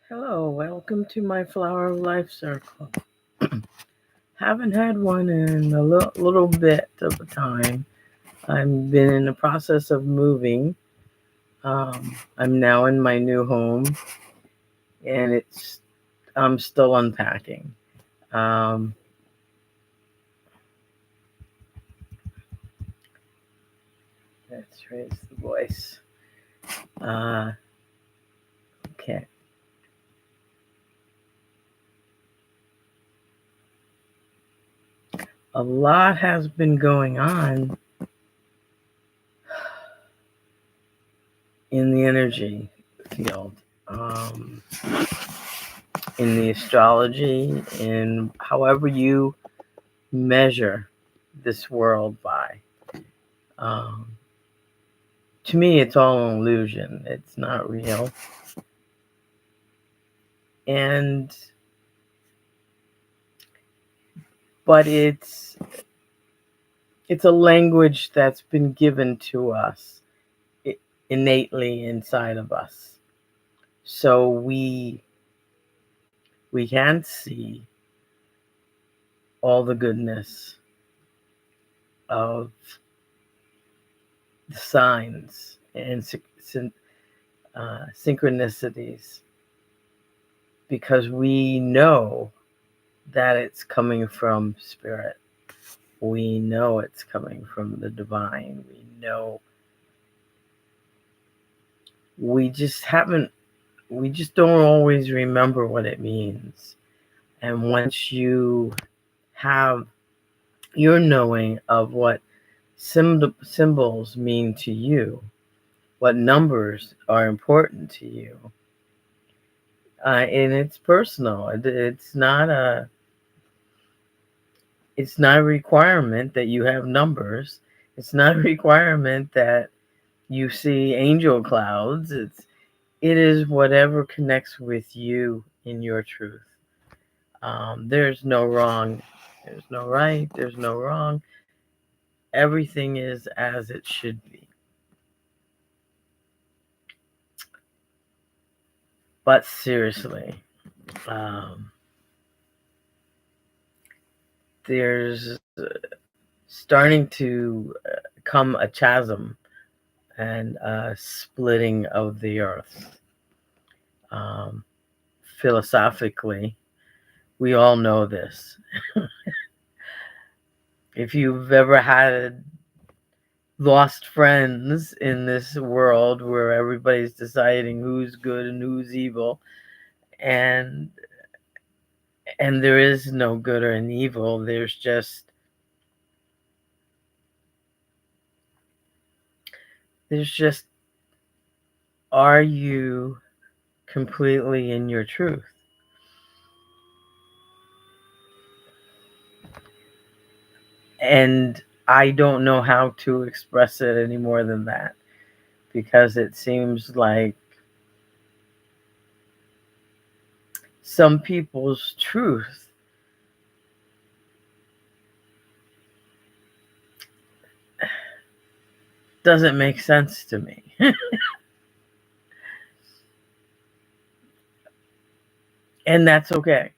Hello, welcome to my Flower of Life Circle. Haven't had one in a little bit of a time. I've been in the process of moving. I'm now in my new home, and I'm still unpacking. Um, let's raise the voice. Uh, okay, a lot has been going on in the energy field. Um, in the astrology, in however you measure this world by. Um, to me, it's all an illusion. It's not real. And, but it's a language that's been given to us innately inside of us. So we can see all the goodness of the signs and synchronicities because we know that it's coming from spirit. We know it's coming from the divine. We know we just haven't, we just don't always remember what it means. And once you have your knowing of what symbols mean to you, what numbers are important to you, and it's personal. It's not a requirement that you have numbers. It's not a requirement that you see angel clouds. It is whatever connects with you in your truth. There's no wrong. There's no right. There's no wrong. Everything is as it should be. But seriously, um, there's starting to come a chasm and a splitting of the earth. Um, Philosophically, we all know this. If you've ever had lost friends in this world where everybody's deciding who's good and who's evil, and there is no good or an evil, there's just are you completely in your truth? And I don't know how to express it any more than that, because it seems like some people's truth doesn't make sense to me. And that's okay.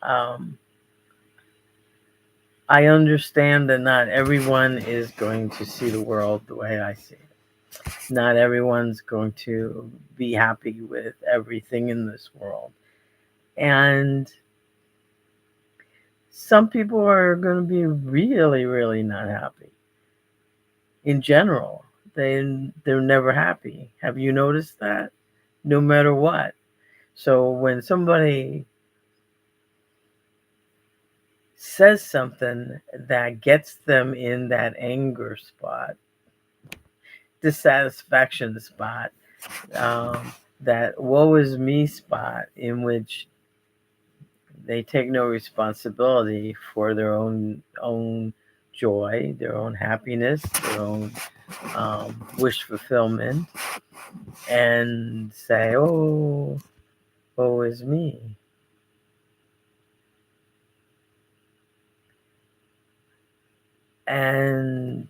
Um, I understand that not everyone is going to see the world the way I see it. Not everyone's going to be happy with everything in this world. And some people are going to be really, really not happy. In general, they're never happy. Have you noticed that? No matter what. So when somebody says something that gets them in that anger spot, dissatisfaction spot, that woe is me spot, in which they take no responsibility for their own joy, their own happiness, their own wish fulfillment, and say, "Oh, woe is me." And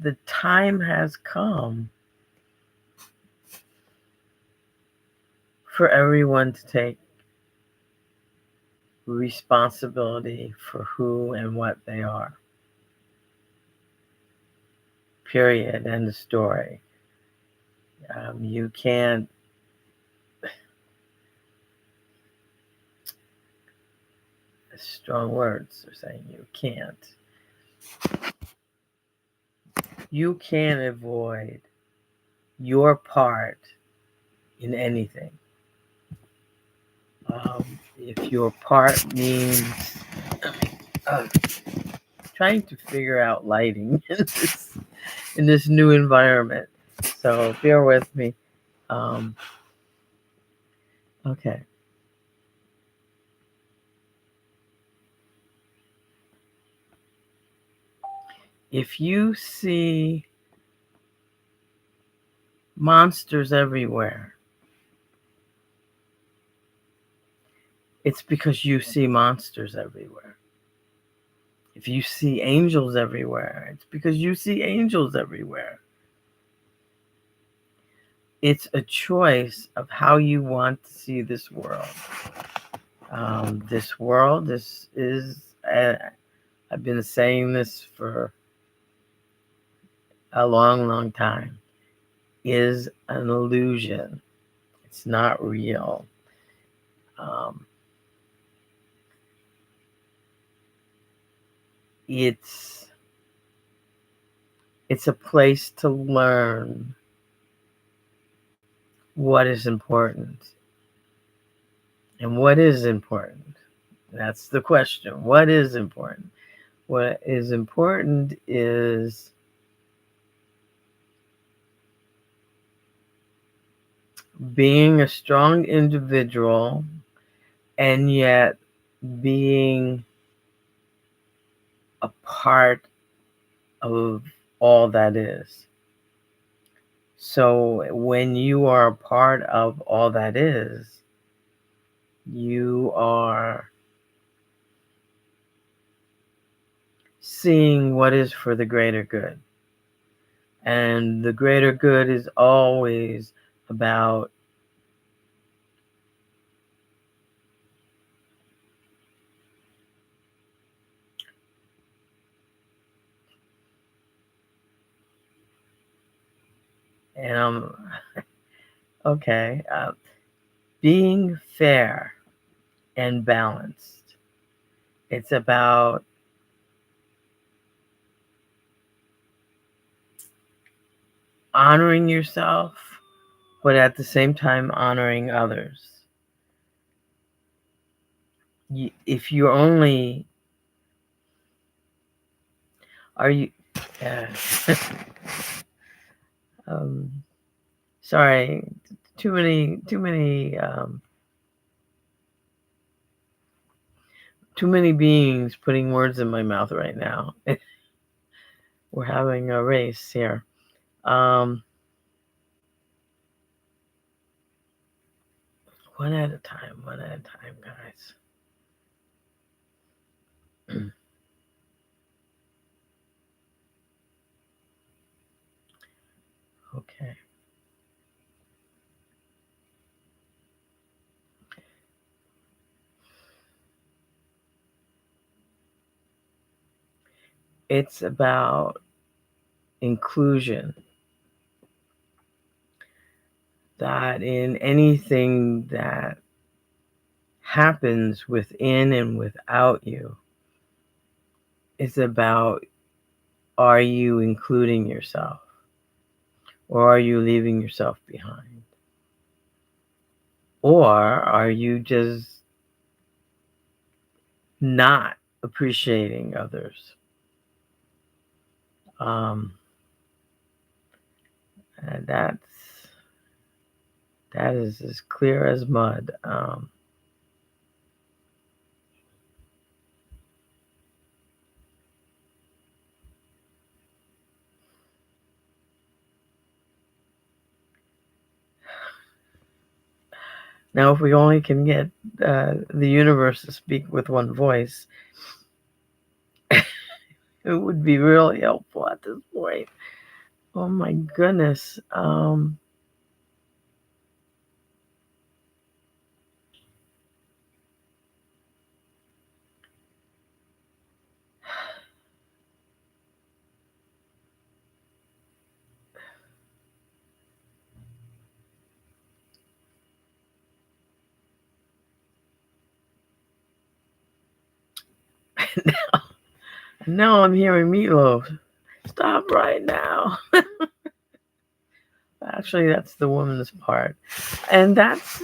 the time has come for everyone to take responsibility for who and what they are. Period. End of story. You can't. Strong words are saying you can't. You can't avoid your part in anything. If your part means trying to figure out lighting in this new environment, so bear with me. Okay. If you see monsters everywhere, it's because you see monsters everywhere. If you see angels everywhere, it's because you see angels everywhere. It's a choice of how you want to see this world. This world is I've been saying this for a long, long time, is an illusion. It's not real. It's a place to learn what is important. And what is important? That's the question. What is important? What is important is being a strong individual and yet being a part of all that is. So when you are a part of all that is, you are seeing what is for the greater good. And the greater good is always about okay, being fair and balanced. It's about honoring yourself, but at the same time honoring others. If you only are you sorry, too many beings putting words in my mouth right now. We're having a race here. One at a time, guys. Okay. It's about inclusion. That in anything that happens within and without you, it's about, are you including yourself or are you leaving yourself behind? Or are you just not appreciating others? And that is as clear as mud. Now, if we only can get the universe to speak with one voice, It would be really helpful at this point. Oh my goodness. Now I'm hearing Meatloaf. Stop right now. Actually, that's the woman's part, and that's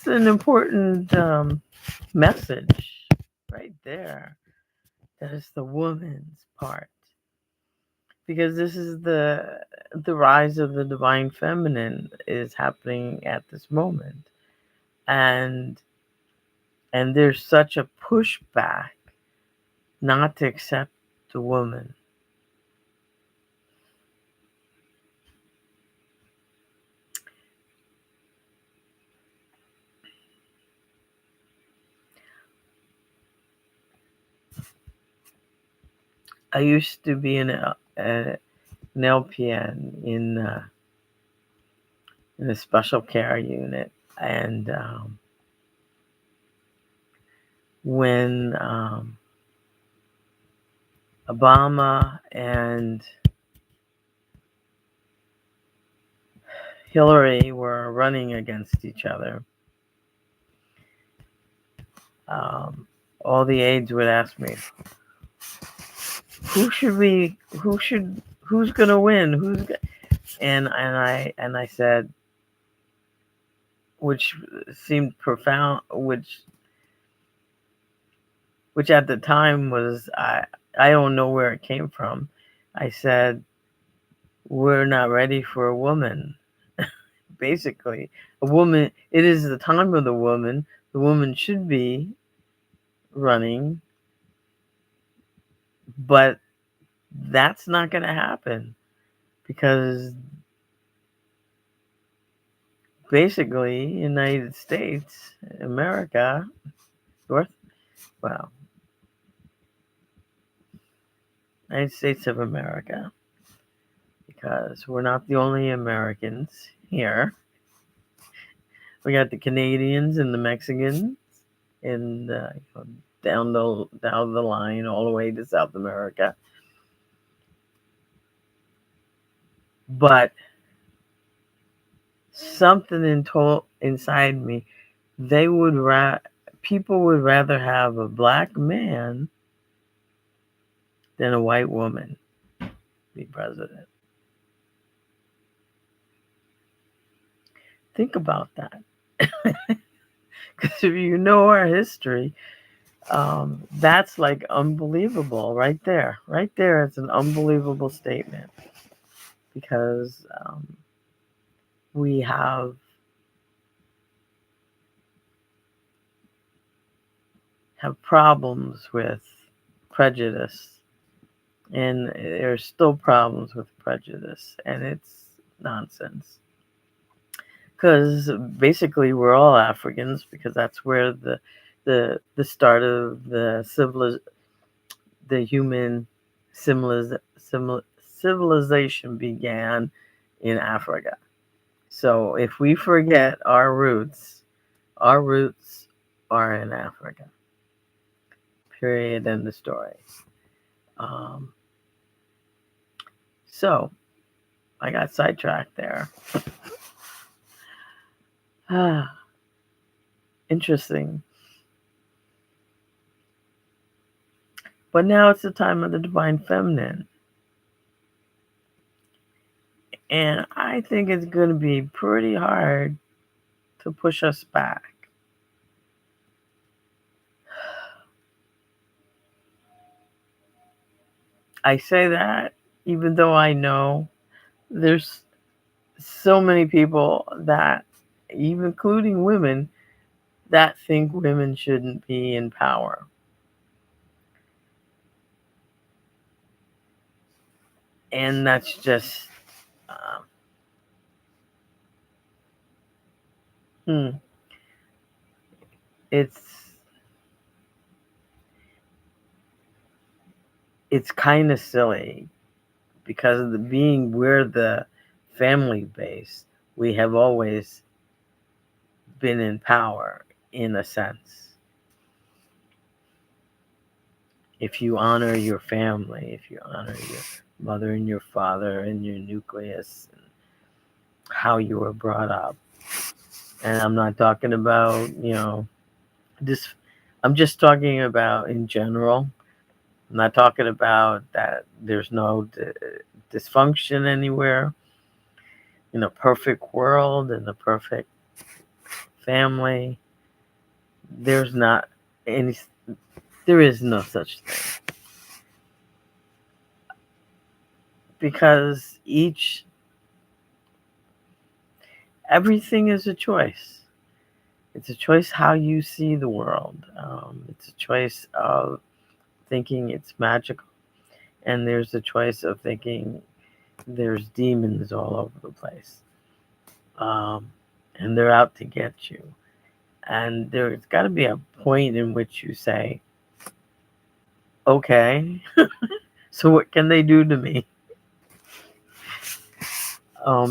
an important message right there. That is the woman's part, because this is the rise of the divine feminine is happening at this moment, and there's such a pushback not to accept the woman. I used to be an LPN in a special care unit, and when Obama and Hillary were running against each other, um, all the aides would ask me, who's gonna win? And I said, which seemed profound, which at the time was, I don't know where it came from. I said, we're not ready for a woman. Basically, a woman. It is the time of the woman. The woman should be running, but that's not going to happen because basically, United States, America, North, well, United States of America, because we're not the only Americans here. We got the Canadians and the Mexicans, and down the line all the way to South America. But something inside me, people would rather have a black man than a white woman be president. Think about that. Because if you know our history, that's like unbelievable right there. Right there, it's an unbelievable statement because we have problems with prejudice, and there's still problems with prejudice, and it's nonsense. Because basically, we're all Africans, because that's where the start of the human civilization began in Africa. So if we forget our roots are in Africa. Period. End of story. Um, so I got sidetracked there. Interesting. But now it's the time of the divine feminine. And I think it's going to be pretty hard to push us back. I say that even though I know there's so many people that, even including women, that think women shouldn't be in power. And that's just, hmm, it's it's kind of silly because of we're the family base, we have always been in power in a sense. If you honor your family, if you honor your mother and your father and your nucleus and how you were brought up, and I'm not talking about, this, I'm just talking about in general. I'm not talking about that there's no dysfunction anywhere. In a perfect world, in a perfect family, there's not any, there is no such thing. Because everything is a choice. It's a choice how you see the world. It's a choice of thinking it's magical. And there's a choice of thinking there's demons all over the place. And they're out to get you. And there's got to be a point in which you say, okay, so what can they do to me?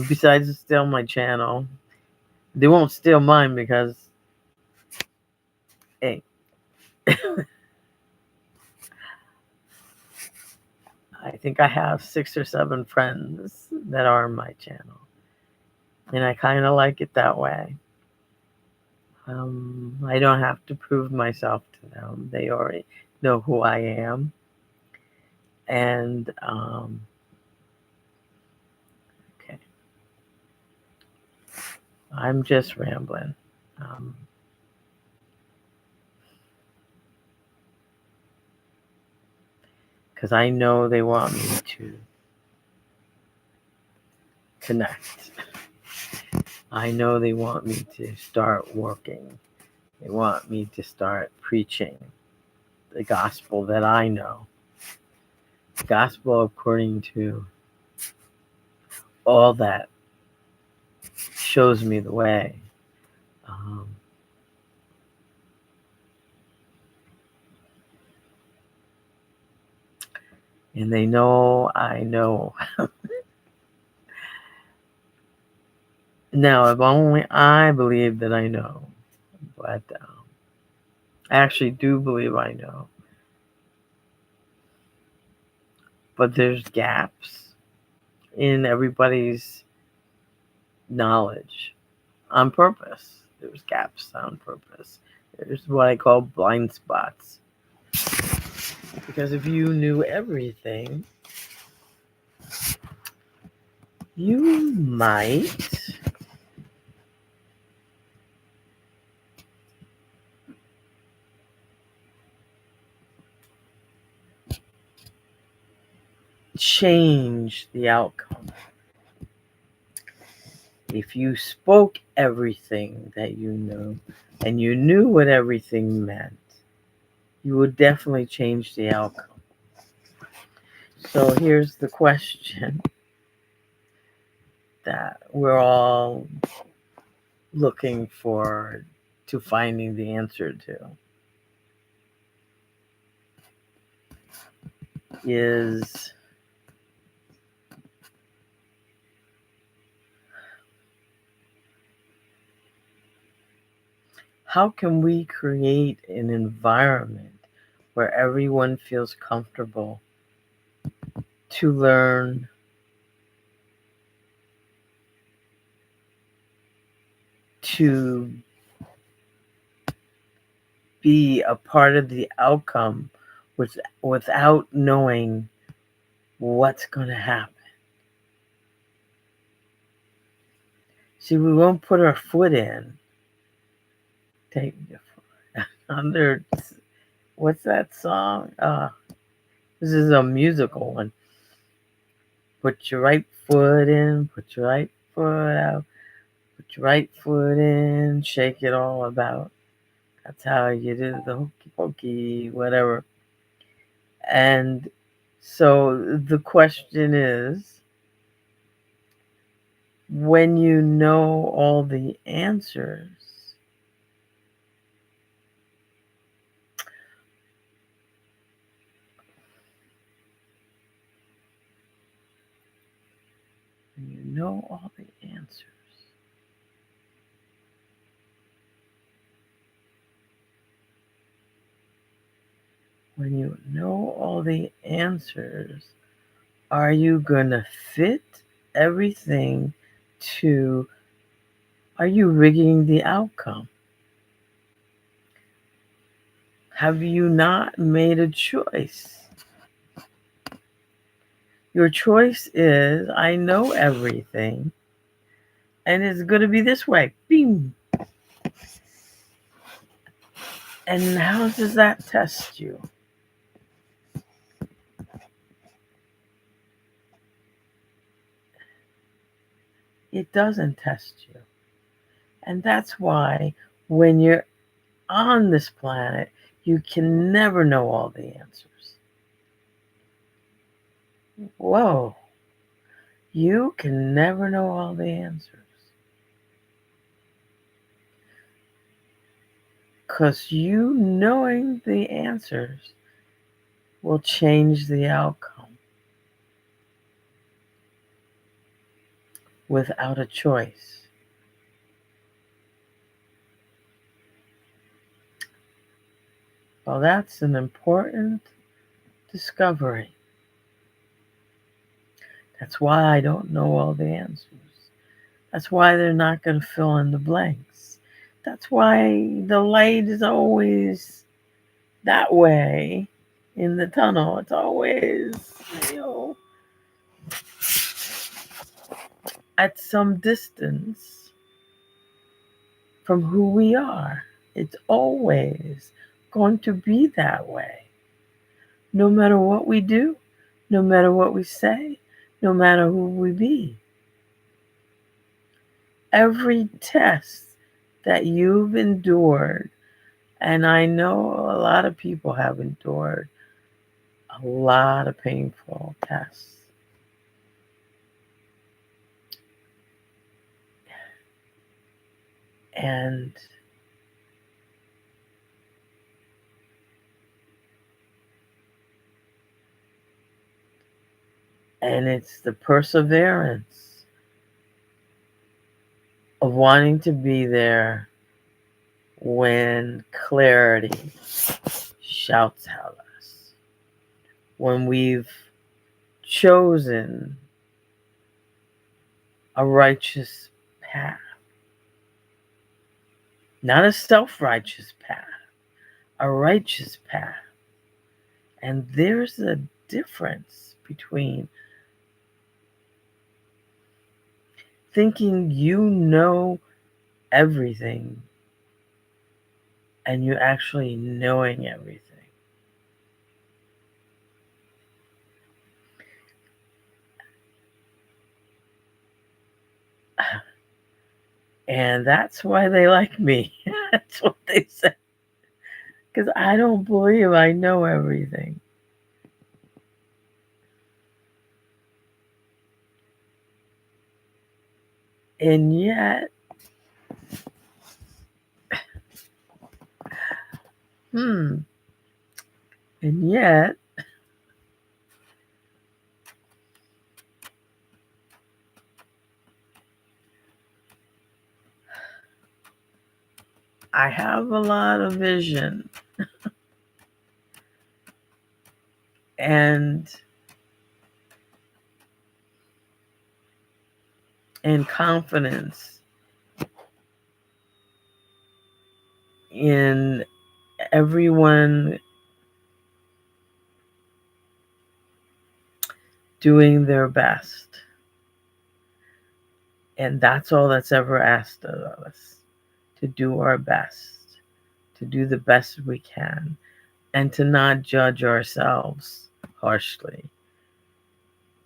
Besides steal my channel. They won't steal mine because, hey, I think I have 6 or 7 friends that are on my channel. And I kind of like it that way. I don't have to prove myself to them. They already know who I am. And, okay. I'm just rambling. Because I know they want me to connect. I know they want me to start working. They want me to start preaching the gospel that I know. The gospel according to all that shows me the way. And they know I know. Now, if only I believe that I know. But I actually do believe I know. But there's gaps in everybody's knowledge on purpose. There's gaps on purpose. There's what I call blind spots. Because if you knew everything, you might change the outcome. If you spoke everything that you know and you knew what everything meant, you would definitely change the outcome. So here's the question that we're all looking for to finding the answer to is, how can we create an environment where everyone feels comfortable to learn to be a part of the outcome without knowing what's going to happen? See, we won't put our foot in. Take under, what's that song? This is a musical one. Put your right foot in, put your right foot out, put your right foot in, shake it all about. That's how you do the hokey pokey, whatever. And so the question is, when you know all the answers, know all the answers, when you know all the answers, are you going to fit everything to, are you rigging the outcome? Have you not made a choice? Your choice is, I know everything, and it's going to be this way. Bing. And how does that test you? It doesn't test you. And that's why when you're on this planet, you can never know all the answers. Whoa. You can never know all the answers. Because you knowing the answers will change the outcome without a choice. Well, that's an important discovery. That's why I don't know all the answers. That's why they're not going to fill in the blanks. That's why the light is always that way in the tunnel. It's always, you know, at some distance from who we are. It's always going to be that way. No matter what we do, no matter what we say, no matter who we be. Every test that you've endured, and I know a lot of people have endured a lot of painful tests. And it's the perseverance of wanting to be there when clarity shouts at us, when we've chosen a righteous path, not a self-righteous path, a righteous path. And there's a difference between thinking you know everything and you actually knowing everything. And that's why they like me. That's what they say. Because I don't believe I know everything. And yet, and yet, I have a lot of vision and confidence in everyone doing their best. And that's all that's ever asked of us, to do our best, to do the best we can, and to not judge ourselves harshly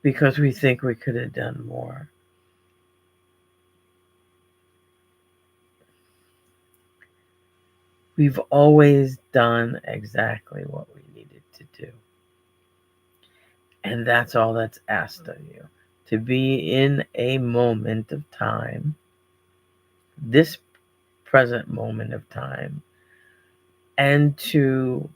because we think we could have done more. We've always done exactly what we needed to do. And that's all that's asked of you. To be in a moment of time, this present moment of time, and to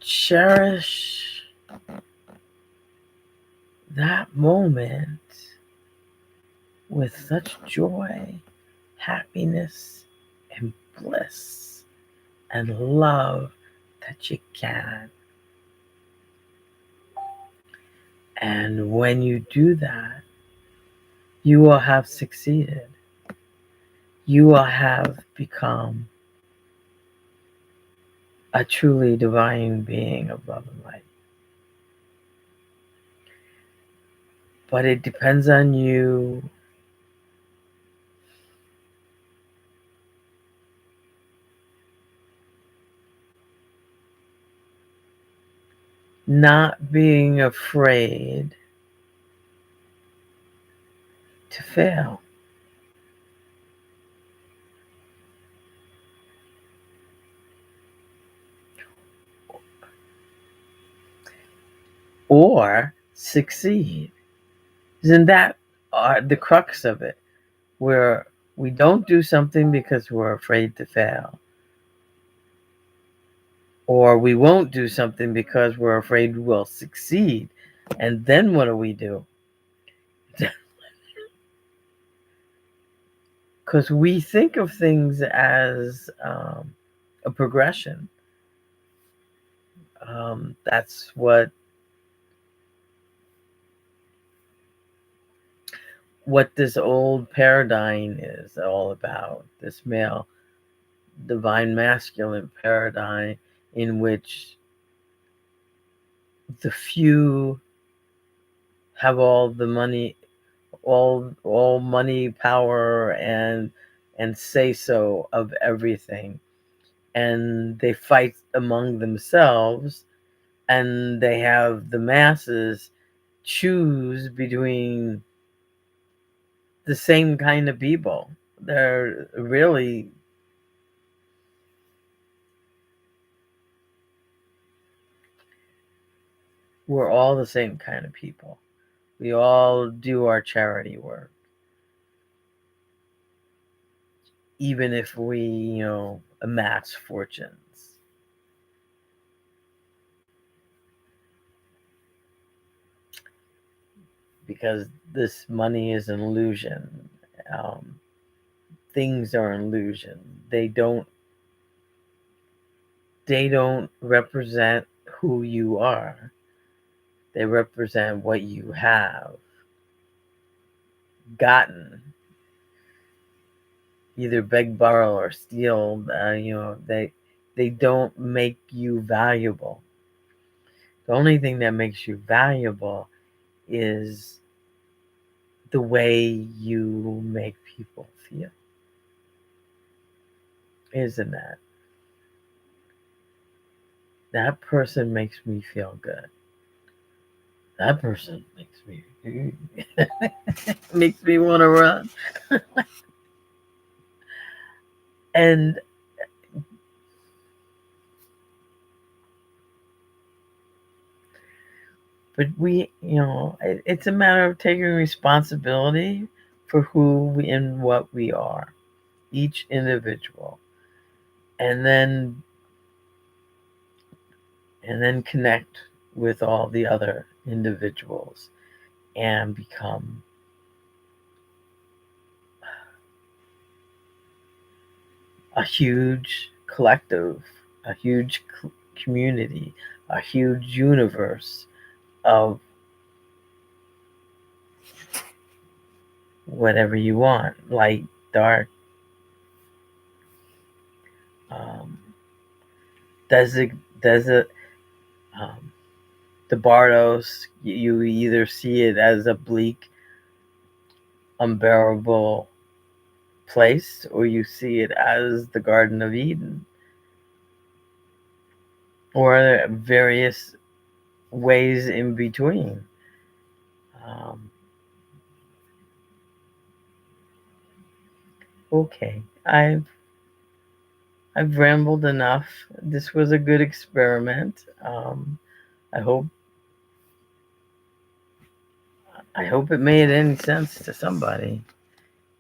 cherish that moment with such joy, happiness, and bliss and love that you can. And when you do that, you will have succeeded. You will have become a truly divine being of love and light. But it depends on you not being afraid to fail. Or succeed. Isn't that the crux of it? Where we don't do something because we're afraid to fail. Or we won't do something because we're afraid we'll succeed. And then what do? Because we think of things as a progression. That's what this old paradigm is all about. This male divine masculine paradigm in which the few have all the money, all money, power, and say so of everything, and they fight among themselves, and they have the masses choose between the same kind of people. They're really we're all the same kind of people. We all do our charity work. Even if we, amass fortunes. Because this money is an illusion. Um, things are an illusion. They don't represent who you are. They represent what you have gotten, either beg, borrow, or steal. They don't make you valuable. The only thing that makes you valuable is the way you make people feel. Isn't that? That person makes me feel good. That person makes me makes me want to run. And but it's a matter of taking responsibility for who we and what we are, each individual, and then connect with all the other individuals and become a huge collective, a huge community, a huge universe of whatever you want, light, dark, um, desert, um, the Bardos. You either see it as a bleak, unbearable place, or you see it as the Garden of Eden, or various ways in between. Um, okay, I've rambled enough. This was a good experiment. I hope it made any sense to somebody.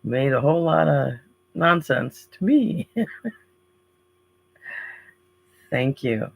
It made a whole lot of nonsense to me. Thank you.